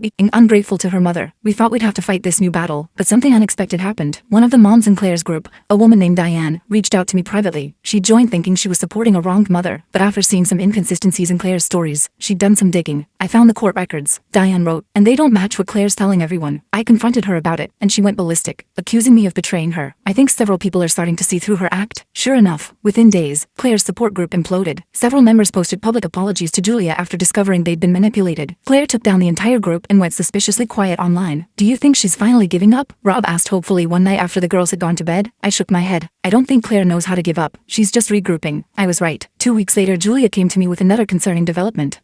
being ungrateful to her mother. We thought we'd have to fight this new battle, but something unexpected happened. One of the moms in Claire's group, a woman named Diane, reached out to me privately. She joined thinking she was supporting a wronged mother, but after seeing some inconsistencies in Claire's stories, she'd done some digging. I found the court records, Diane wrote, and they don't match what Claire's telling everyone. I confronted her about it, and she went ballistic, accusing me of betraying her. I think several people are starting to see through her act. Sure enough, within days, Claire's support group imploded. Several members posted public apologies to Julia after discovering they'd been manipulated. Claire took down the entire group and went suspiciously quiet online. Do you think she's finally giving up? Rob asked hopefully one night after the girls had gone to bed. I shook my head. I don't think Claire knows how to give up. She's just regrouping. I was right. 2 weeks later, Julia came to me with another concerning development.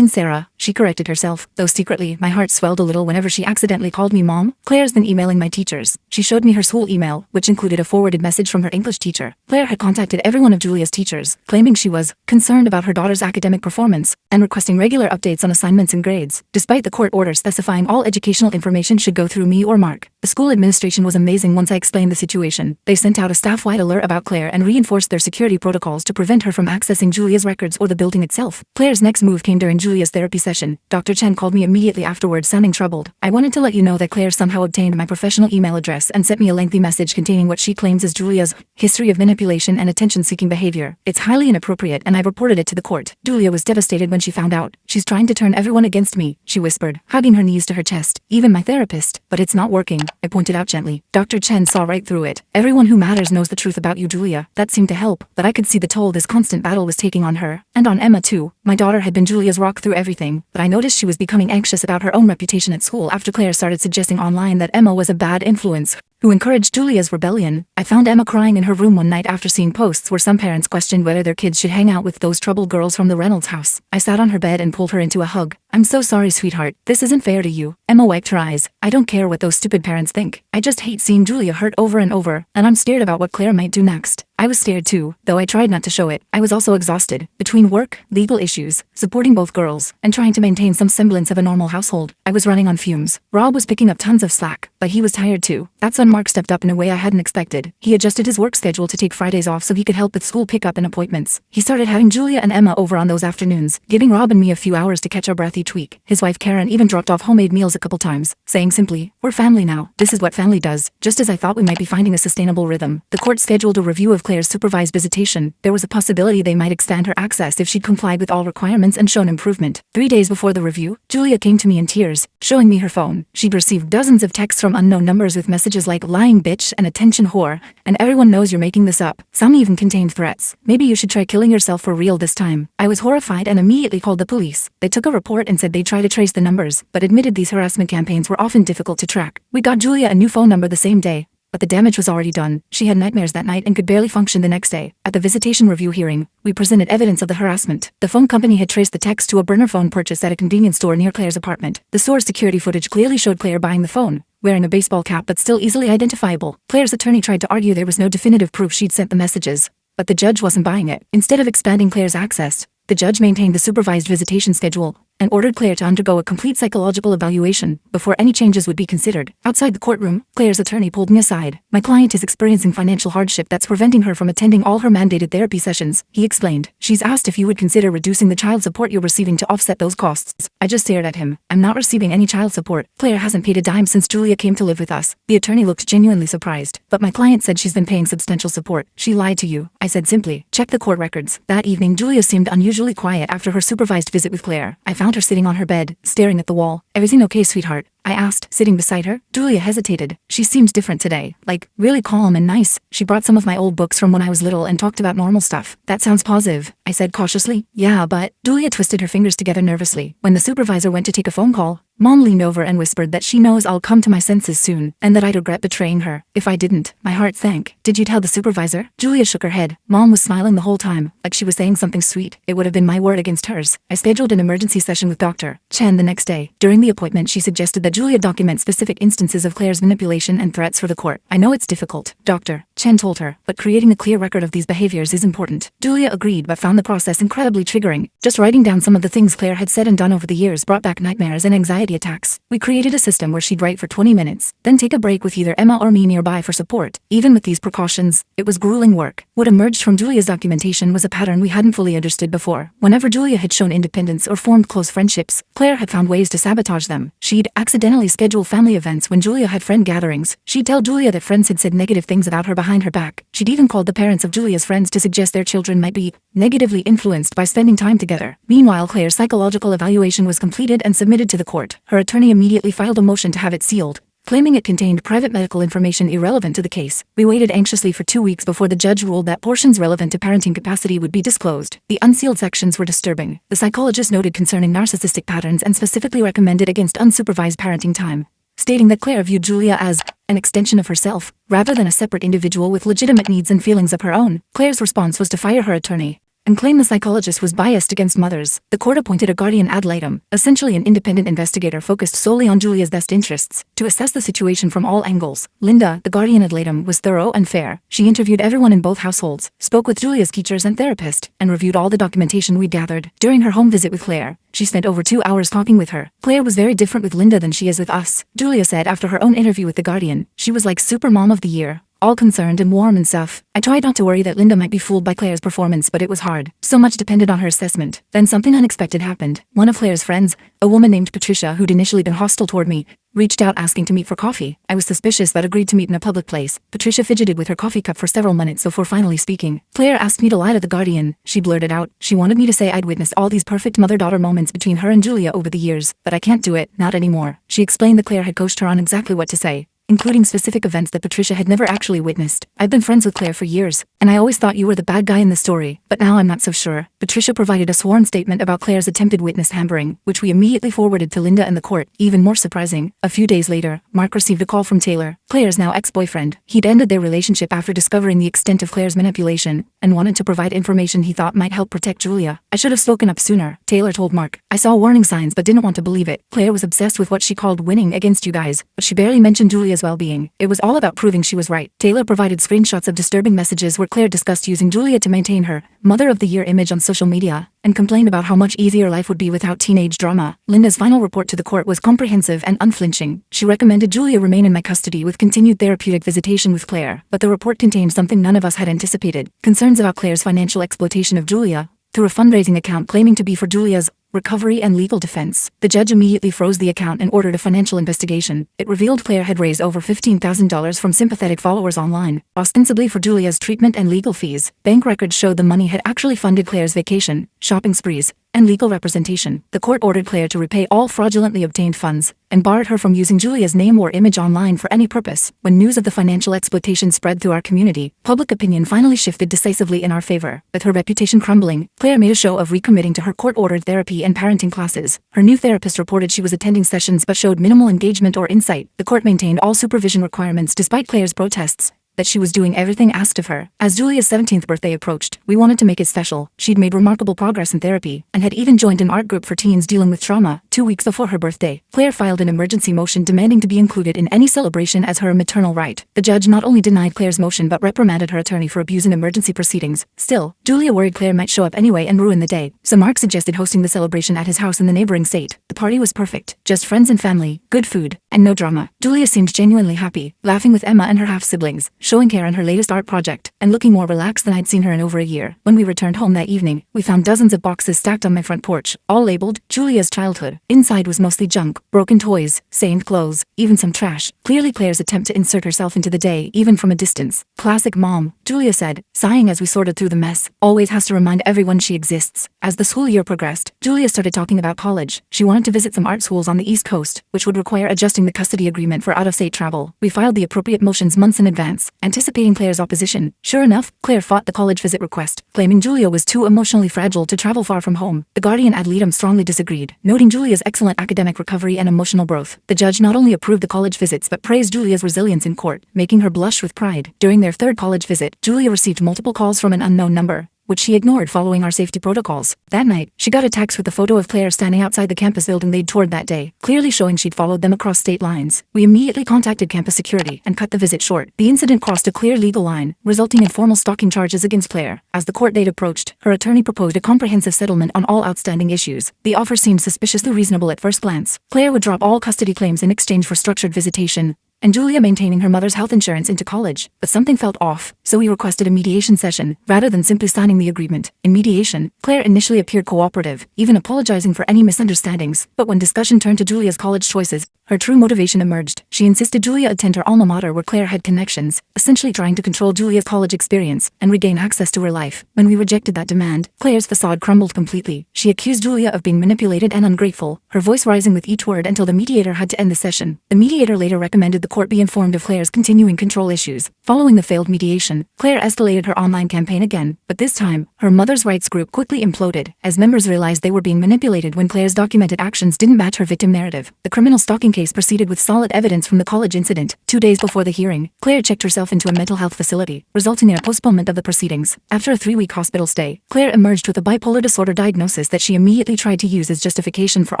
Sarah, she corrected herself, though secretly, my heart swelled a little whenever she accidentally called me Mom. Claire's been emailing my teachers. She showed me her school email, which included a forwarded message from her English teacher. Claire had contacted every one of Julia's teachers, claiming she was concerned about her daughter's academic performance, and requesting regular updates on assignments and grades, despite the court order specifying all educational information should go through me or Mark. The school administration was amazing once I explained the situation. They sent out a staff-wide alert about Claire and reinforced their security protocols to prevent her from accessing Julia's records or the building itself. Claire's next move came during Julia's therapy session. Dr. Chen called me immediately afterwards, sounding troubled. I wanted to let you know that Claire somehow obtained my professional email address and sent me a lengthy message containing what she claims is Julia's history of manipulation and attention-seeking behavior. It's highly inappropriate and I reported it to the court. Julia was devastated when she found out. She's trying to turn everyone against me, she whispered, hugging her knees to her chest. Even my therapist. But it's not working, I pointed out gently. Dr. Chen saw right through it. Everyone who matters knows the truth about you, Julia. That seemed to help, but I could see the toll this constant battle was taking on her. And on Emma too. My daughter had been Julia's rock through everything, but I noticed she was becoming anxious about her own reputation at school after Claire started suggesting online that Emma was a bad influence who encouraged Julia's rebellion. I found Emma crying in her room one night after seeing posts where some parents questioned whether their kids should hang out with those troubled girls from the Reynolds house. I sat on her bed and pulled her into a hug. I'm so sorry, sweetheart. This isn't fair to you. Emma wiped her eyes. I don't care what those stupid parents think. I just hate seeing Julia hurt over and over, and I'm scared about what Claire might do next. I was scared too, though I tried not to show it. I was also exhausted. Between work, legal issues, supporting both girls, and trying to maintain some semblance of a normal household, I was running on fumes. Rob was picking up tons of slack, but he was tired too. That's when Mark stepped up in a way I hadn't expected. He adjusted his work schedule to take Fridays off so he could help with school pickup and appointments. He started having Julia and Emma over on those afternoons, giving Rob and me a few hours to catch our breath each week. His wife Karen even dropped off homemade meals a couple times, saying simply, "We're family now. This is what family does." Just as I thought we might be finding a sustainable rhythm, the court scheduled a review of Claire's supervised visitation. There was a possibility they might extend her access if she'd complied with all requirements and shown improvement. 3 days before the review, Julia came to me in tears, showing me her phone. She'd received dozens of texts from unknown numbers with messages like "lying bitch" and "attention whore," and "everyone knows you're making this up." Some even contained threats. "Maybe you should try killing yourself for real this time." I was horrified and immediately called the police. They took a report and said they'd try to trace the numbers, but admitted these harassment campaigns were often difficult to track. We got Julia a new phone number the same day, but the damage was already done. She had nightmares that night and could barely function the next day. At the visitation review hearing, we presented evidence of the harassment. The phone company had traced the text to a burner phone purchased at a convenience store near Claire's apartment. The store's security footage clearly showed Claire buying the phone, wearing a baseball cap but still easily identifiable. Claire's attorney tried to argue there was no definitive proof she'd sent the messages, but the judge wasn't buying it. Instead of expanding Claire's access, the judge maintained the supervised visitation schedule and ordered Claire to undergo a complete psychological evaluation before any changes would be considered. Outside the courtroom, Claire's attorney pulled me aside. "My client is experiencing financial hardship that's preventing her from attending all her mandated therapy sessions," he explained. "She's asked if you would consider reducing the child support you're receiving to offset those costs." I just stared at him. "I'm not receiving any child support. Claire hasn't paid a dime since Julia came to live with us." The attorney looked genuinely surprised. "But my client said she's been paying substantial support." "She lied to you," I said simply. "Check the court records." That evening, Julia seemed unusually quiet after her supervised visit with Claire. I found her sitting on her bed, staring at the wall. "Everything okay, sweetheart?" I asked, sitting beside her. Julia hesitated. She seemed different today, like, really calm and nice. She brought some of my old books from when I was little and talked about normal stuff. "That sounds positive," I said cautiously. "Yeah, but..." Julia twisted her fingers together nervously. When the supervisor went to take a phone call, Mom leaned over and whispered that she knows I'll come to my senses soon, and that I'd regret betraying her if I didn't. My heart sank. "Did you tell the supervisor?" Julia shook her head. Mom was smiling the whole time, like she was saying something sweet. It would have been my word against hers. I scheduled an emergency session with Dr. Chen the next day. During the appointment, she suggested that Julia document specific instances of Claire's manipulation and threats for the court. "I know it's difficult," Dr. Chen told her, "but creating a clear record of these behaviors is important." Julia agreed but found the process incredibly triggering. Just writing down some of the things Claire had said and done over the years brought back nightmares and anxiety attacks. We created a system where she'd write for 20 minutes, then take a break with either Emma or me nearby for support. Even with these precautions, it was grueling work. What emerged from Julia's documentation was a pattern we hadn't fully understood before. Whenever Julia had shown independence or formed close friendships, Claire had found ways to sabotage them. She'd accidentally schedule family events when Julia had friend gatherings. She'd tell Julia that friends had said negative things about her behind her back. She'd even called the parents of Julia's friends to suggest their children might be negatively influenced by spending time together. Meanwhile, Claire's psychological evaluation was completed and submitted to the court. Her attorney immediately filed a motion to have it sealed, claiming it contained private medical information irrelevant to the case. We waited anxiously for 2 weeks before the judge ruled that portions relevant to parenting capacity would be disclosed. The unsealed sections were disturbing. The psychologist noted concerning narcissistic patterns and specifically recommended against unsupervised parenting time, stating that Claire viewed Julia as an extension of herself, rather than a separate individual with legitimate needs and feelings of her own. Claire's response was to fire her attorney and claim the psychologist was biased against mothers. The court appointed a guardian ad litem, essentially an independent investigator focused solely on Julia's best interests, to assess the situation from all angles. Linda, the guardian ad litem, was thorough and fair. She interviewed everyone in both households, spoke with Julia's teachers and therapist, and reviewed all the documentation we'd gathered. During her home visit with Claire, she spent over 2 hours talking with her. Claire was very different with Linda than she is with us, Julia said after her own interview with the guardian. She was like super mom of the year, all concerned and warm and stuff. I tried not to worry that Linda might be fooled by Claire's performance, but it was hard. So much depended on her assessment. Then something unexpected happened. One of Claire's friends, a woman named Patricia who'd initially been hostile toward me, reached out asking to meet for coffee. I was suspicious but agreed to meet in a public place. Patricia fidgeted with her coffee cup for several minutes before finally speaking. "Claire asked me to lie to the guardian," she blurted out. "She wanted me to say I'd witnessed all these perfect mother-daughter moments between her and Julia over the years, but I can't do it, not anymore." She explained that Claire had coached her on exactly what to say, including specific events that Patricia had never actually witnessed. "I've been friends with Claire for years, and I always thought you were the bad guy in the story, but now I'm not so sure." Patricia provided a sworn statement about Claire's attempted witness tampering, which we immediately forwarded to Linda and the court. Even more surprising, a few days later, Mark received a call from Taylor, Claire's now ex-boyfriend. He'd ended their relationship after discovering the extent of Claire's manipulation, and wanted to provide information he thought might help protect Julia. "I should have spoken up sooner," Taylor told Mark. "I saw warning signs but didn't want to believe it. Claire was obsessed with what she called winning against you guys, but she barely mentioned Julia's well-being. It was all about proving she was right." Taylor provided screenshots of disturbing messages where Claire discussed using Julia to maintain her Mother of the Year image on social media, and complained about how much easier life would be without teenage drama. Linda's final report to the court was comprehensive and unflinching. She recommended Julia remain in my custody with continued therapeutic visitation with Claire, but the report contained something none of us had anticipated: concerns about Claire's financial exploitation of Julia through a fundraising account claiming to be for Julia's recovery and legal defense. The judge immediately froze the account and ordered a financial investigation. It revealed Claire had raised over $15,000 from sympathetic followers online, ostensibly for Julia's treatment and legal fees. Bank records showed the money had actually funded Claire's vacation, shopping sprees, and legal representation. The court ordered Claire to repay all fraudulently obtained funds, and barred her from using Julia's name or image online for any purpose. When news of the financial exploitation spread through our community, public opinion finally shifted decisively in our favor. With her reputation crumbling, Claire made a show of recommitting to her court-ordered therapy and parenting classes. Her new therapist reported she was attending sessions but showed minimal engagement or insight. The court maintained all supervision requirements despite Claire's protests, that she was doing everything asked of her. As Julia's 17th birthday approached, we wanted to make it special. She'd made remarkable progress in therapy, and had even joined an art group for teens dealing with trauma. 2 weeks before her birthday, Claire filed an emergency motion demanding to be included in any celebration as her maternal right. The judge not only denied Claire's motion but reprimanded her attorney for abuse in emergency proceedings. Still, Julia worried Claire might show up anyway and ruin the day, so Mark suggested hosting the celebration at his house in the neighboring state. The party was perfect, just friends and family, good food, and no drama. Julia seemed genuinely happy, laughing with Emma and her half-siblings, showing care in her latest art project, and looking more relaxed than I'd seen her in over a year. When we returned home that evening, we found dozens of boxes stacked on my front porch, all labeled Julia's childhood. Inside was mostly junk, broken toys, stained clothes, even some trash. Clearly Claire's attempt to insert herself into the day, even from a distance. Classic mom, Julia said, sighing as we sorted through the mess. Always has to remind everyone she exists. As the school year progressed, Julia started talking about college. She wanted to visit some art schools on the East Coast, which would require adjusting the custody agreement for out-of-state travel. We filed the appropriate motions months in advance, anticipating Claire's opposition. Sure enough, Claire fought the college visit request, claiming Julia was too emotionally fragile to travel far from home. The guardian ad litem strongly disagreed, noting Julia's excellent academic recovery and emotional growth. The judge not only approved the college visits but praised Julia's resilience in court, making her blush with pride. During their third college visit, Julia received multiple calls from an unknown number, which she ignored following our safety protocols. That night, she got a text with a photo of Claire standing outside the campus building they'd toured that day, clearly showing she'd followed them across state lines. We immediately contacted campus security and cut the visit short. The incident crossed a clear legal line, resulting in formal stalking charges against Claire. As the court date approached, her attorney proposed a comprehensive settlement on all outstanding issues. The offer seemed suspiciously reasonable at first glance. Claire would drop all custody claims in exchange for structured visitation, and Julia maintaining her mother's health insurance into college. But something felt off, so we requested a mediation session, rather than simply signing the agreement. In mediation, Claire initially appeared cooperative, even apologizing for any misunderstandings. But when discussion turned to Julia's college choices, her true motivation emerged. She insisted Julia attend her alma mater where Claire had connections, essentially trying to control Julia's college experience and regain access to her life. When we rejected that demand, Claire's facade crumbled completely. She accused Julia of being manipulated and ungrateful, her voice rising with each word until the mediator had to end the session. The mediator later recommended the court be informed of Claire's continuing control issues. Following the failed mediation, Claire escalated her online campaign again, but this time, her mother's rights group quickly imploded, as members realized they were being manipulated when Claire's documented actions didn't match her victim narrative. The criminal stalking case proceeded with solid evidence from the college incident. 2 days before the hearing, Claire checked herself into a mental health facility, resulting in a postponement of the proceedings. After a 3-week hospital stay, Claire emerged with a bipolar disorder diagnosis that she immediately tried to use as justification for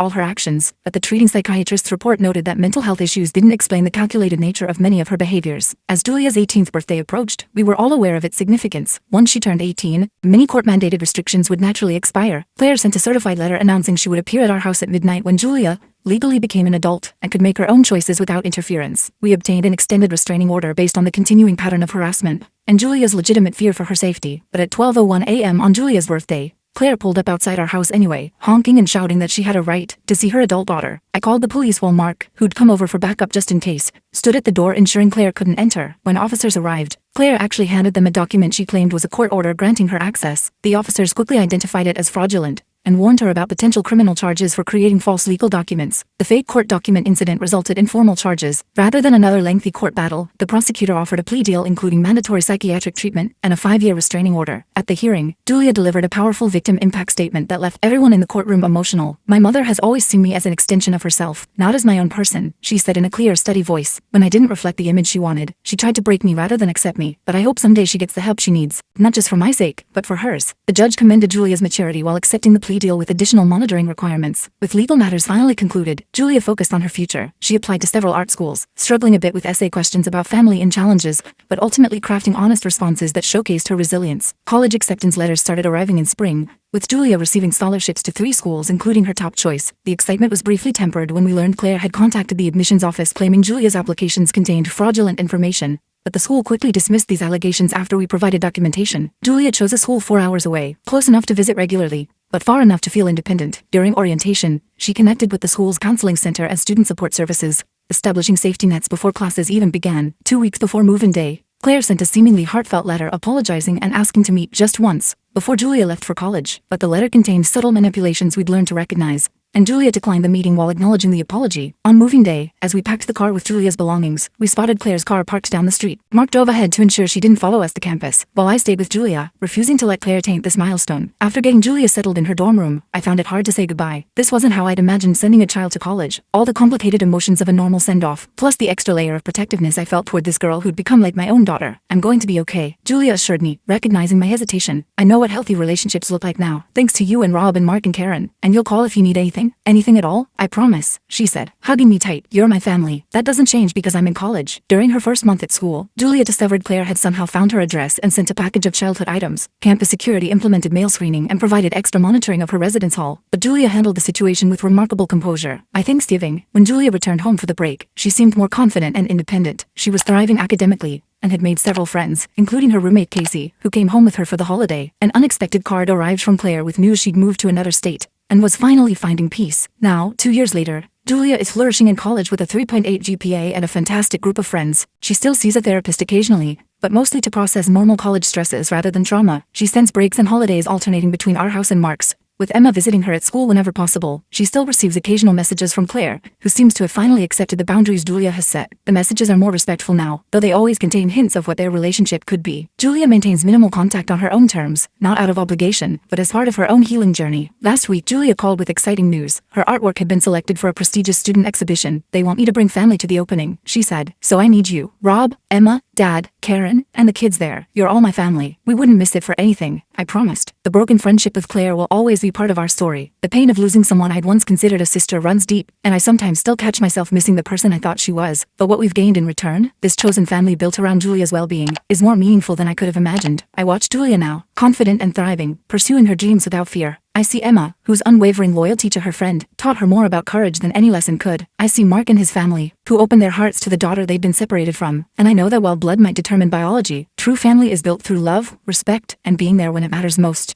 all her actions, but the treating psychiatrist's report noted that mental health issues didn't explain the calculated nature of many of her behaviors. As Julia's 18th birthday approached, we were all aware of its significance. Once she turned 18, many court-mandated restrictions would naturally expire. Claire sent a certified letter announcing she would appear at our house at midnight when Julia legally became an adult and could make her own choices without interference. We obtained an extended restraining order based on the continuing pattern of harassment and Julia's legitimate fear for her safety. But at 12:01 a.m. on Julia's birthday, Claire pulled up outside our house anyway, honking and shouting that she had a right to see her adult daughter. I called the police while Mark, who'd come over for backup just in case, stood at the door ensuring Claire couldn't enter. When officers arrived, Claire actually handed them a document she claimed was a court order granting her access. The officers quickly identified it as fraudulent and warned her about potential criminal charges for creating false legal documents. The fake court document incident resulted in formal charges. Rather than another lengthy court battle, the prosecutor offered a plea deal including mandatory psychiatric treatment and a 5-year restraining order. At the hearing, Julia delivered a powerful victim impact statement that left everyone in the courtroom emotional. "My mother has always seen me as an extension of herself, not as my own person," she said in a clear, steady voice. "When I didn't reflect the image she wanted, she tried to break me rather than accept me. But I hope someday she gets the help she needs, not just for my sake, but for hers." The judge commended Julia's maturity while accepting the plea deal with additional monitoring requirements. With legal matters finally concluded, Julia focused on her future. She applied to several art schools, struggling a bit with essay questions about family and challenges, but ultimately crafting honest responses that showcased her resilience. College acceptance letters started arriving in spring, with Julia receiving scholarships to 3 schools including her top choice. The excitement was briefly tempered when we learned Claire had contacted the admissions office claiming Julia's applications contained fraudulent information. But the school quickly dismissed these allegations after we provided documentation. Julia chose a school 4 hours away, close enough to visit regularly, but far enough to feel independent. During orientation, she connected with the school's counseling center and student support services, establishing safety nets before classes even began. 2 weeks before move-in day, Claire sent a seemingly heartfelt letter apologizing and asking to meet just once before Julia left for college. But the letter contained subtle manipulations we'd learned to recognize. and Julia declined the meeting while acknowledging the apology. On moving day, as we packed the car with Julia's belongings, we spotted Claire's car parked down the street. Mark drove ahead to ensure she didn't follow us to campus, while I stayed with Julia, refusing to let Claire taint this milestone. After getting Julia settled in her dorm room, I found it hard to say goodbye. This wasn't how I'd imagined sending a child to college. All the complicated emotions of a normal send-off, plus the extra layer of protectiveness I felt toward this girl who'd become like my own daughter. I'm going to be okay, Julia assured me, recognizing my hesitation. I know what healthy relationships look like now, thanks to you and Rob and Mark and Karen, and you'll call if you need anything? Anything at all? I promise, she said, hugging me tight. You're my family. That doesn't change because I'm in college. During her first month at school, Julia discovered Claire had somehow found her address and sent a package of childhood items. Campus security implemented mail screening and provided extra monitoring of her residence hall, but Julia handled the situation with remarkable composure. By Thanksgiving, when Julia returned home for the break, she seemed more confident and independent. She was thriving academically and had made several friends, including her roommate Casey, who came home with her for the holiday. An unexpected card arrived from Claire with news she'd moved to another state and was finally finding peace. Now, 2 years later, Julia is flourishing in college with a 3.8 GPA and a fantastic group of friends. She still sees a therapist occasionally, but mostly to process normal college stresses rather than trauma. She spends breaks and holidays alternating between our house and Mark's, with Emma visiting her at school whenever possible. She still receives occasional messages from Claire, who seems to have finally accepted the boundaries Julia has set. The messages are more respectful now, though they always contain hints of what their relationship could be. Julia maintains minimal contact on her own terms, not out of obligation, but as part of her own healing journey. Last week, Julia called with exciting news. Her artwork had been selected for a prestigious student exhibition. They want me to bring family to the opening, she said. So I need you, Rob, Emma, Dad, Karen, and the kids there. You're all my family. We wouldn't miss it for anything, I promised. The broken friendship with Claire will always be part of our story. The pain of losing someone I'd once considered a sister runs deep, and I sometimes still catch myself missing the person I thought she was. But what we've gained in return, this chosen family built around Julia's well-being, is more meaningful than I could have imagined. I watch Julia now, confident and thriving, pursuing her dreams without fear. I see Emma, whose unwavering loyalty to her friend taught her more about courage than any lesson could. I see Mark and his family, who opened their hearts to the daughter they'd been separated from. And I know that while blood might determine biology, true family is built through love, respect, and being there when it matters most.